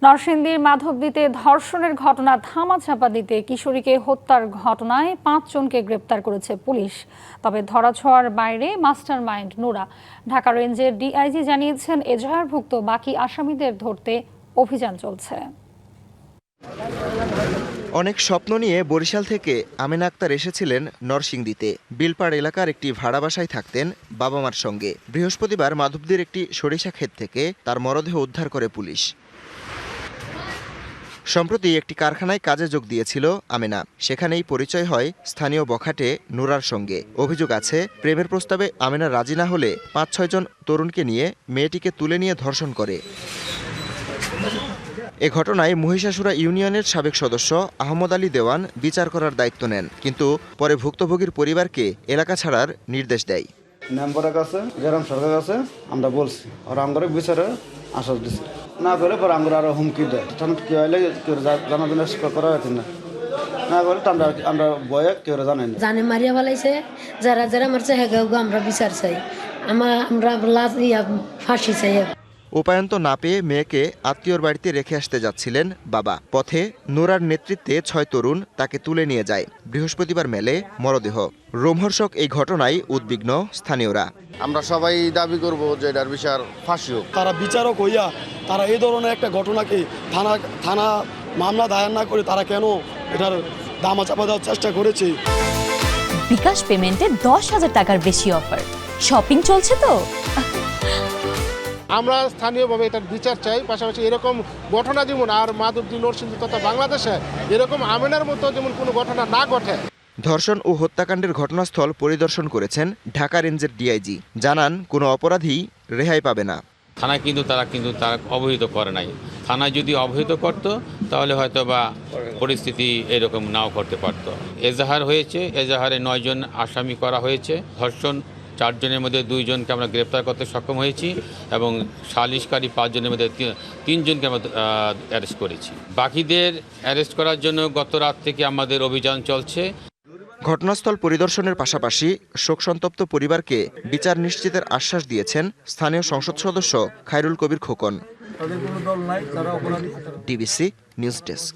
নরসিংদীর মাধবদীতে ধর্ষণের ঘটনা ধামাচাপা দিতে কিশোরীকে হত্যার ঘটনায় ৫ জনকে গ্রেপ্তার করেছে পুলিশ। তবে ধরাছোঁয়ার বাইরে মাস্টারমাইন্ড নুরা। ঢাকা রেঞ্জের ডিআইজি জানিয়েছেন, এজাহারভুক্ত বাকি আসামিদের ধরতে অভিযান চলছে। অনেক স্বপ্ন নিয়ে বরিশাল থেকে আমেনা আক্তার এসেছিলেন নরসিংদীতে। বিলপাড় এলাকার একটি ভাড়া বাসায় থাকতেন বাবা মার সঙ্গে। বৃহস্পতিবার মাধবদীর একটি সরিষা ক্ষেত থেকে তার মরদেহ উদ্ধার করে পুলিশ। সম্প্রতি একটি কারখানায় কাজে যোগ দিয়েছিল আমেনা। সেখানেই পরিচয় হয় স্থানীয় বখাটে নুরার সঙ্গে। অভিযোগ আছে, প্রেমের প্রস্তাবে আমেনা রাজি না হলে ৫-৬ জন তরুণকে নিয়ে মেয়েটিকে তুলে নিয়ে ধর্ষণ করে। এ ঘটনায় মহিষাসুরা ইউনিয়নের সাবেক সদস্য আহমদ আলী দেওয়ান বিচার করার দায়িত্ব নেন, কিন্তু পরে ভুক্তভোগীর পরিবারকে এলাকা ছাড়ার নির্দেশ দেয়। মেম্বারের কাছে, গ্রাম সরকারের কাছে আমরা বলছি, আর আমরা বিচারে আশ্বাস দিচ্ছি। না করে পরে আমরা আরো হুমকি দেয়, কি হইলে কেউ জানাজানি করা হয়েছে না করে আমরা বয়ে কেউ জানাই না। জানে মারিয়া ফেলাইছে, যারা যারা মারছে হেগাও আমরা বিচার চাই, আমরা ফাঁসি চাই। উপায়ন্ত না পেয়ে মেয়েকে আত্মীয়র বাড়িতে রেখে আসতে যাচ্ছিলেন বাবা। পথে নুরার নেতৃত্বে ৬ তরুণ তাকে তুলে নিয়ে যায়। বৃহস্পতিবার মেলে মরদেহ। রোমহর্ষক এই ঘটনায় উদ্বিগ্ন স্থানীয়রা। আমরা সবাই দাবি করব যে এটার বিচার ফাঁসি হোক। তারা বিচারক হইয়া তারা এই ধরনের একটা ঘটনাকে থানা মামলা দায়ের না করে তারা কেন এটার ধামাচাপা দেওয়ার চেষ্টা করেছে। বিকাশ পেমেন্টে ১০,০০০ টাকার বেশি অফার। শপিং চলছে তো। আমরা স্থানীয়ভাবে এটার বিচার চাই। পাশাপাশি এরকম ঘটনা যেমন আর মাধবদী, নরসিংদী তথা বাংলাদেশে এরকম আমেনার মতো যেমন কোনো ঘটনা না ঘটে। ধর্ষণ ও হত্যাকাণ্ডের ঘটনাস্থল পরিদর্শন করেছেন ঢাকা রেঞ্জের ডিআইজি। জানান, কোনো অপরাধী রেহাই পাবে না। থানায় তারা অবহিত করে নাই। থানায় যদি অবহিত করত তাহলে হয়তো বা পরিস্থিতি এরকম নাও করতে পারত। এজাহার হয়েছে, এজাহারে 9 জন আসামি করা হয়েছে। ধর্ষণ 4 জনের মধ্যে 2 জনকে আমরা গ্রেপ্তার করতে সক্ষম হয়েছি এবং সালিশকারী 5 জনের মধ্যে 3 জনকে আমরা অ্যারেস্ট করেছি। বাকিদের অ্যারেস্ট করার জন্য গত রাত থেকে আমাদের অভিযান চলছে। ঘটনাস্থল পরিদর্শনের পাশাপাশি শোকসন্তপ্ত পরিবারকে বিচার নিশ্চিতের আশ্বাস দিয়েছেন স্থানীয় সংসদ সদস্য Khairul Kabir Khokon. DBC news desk.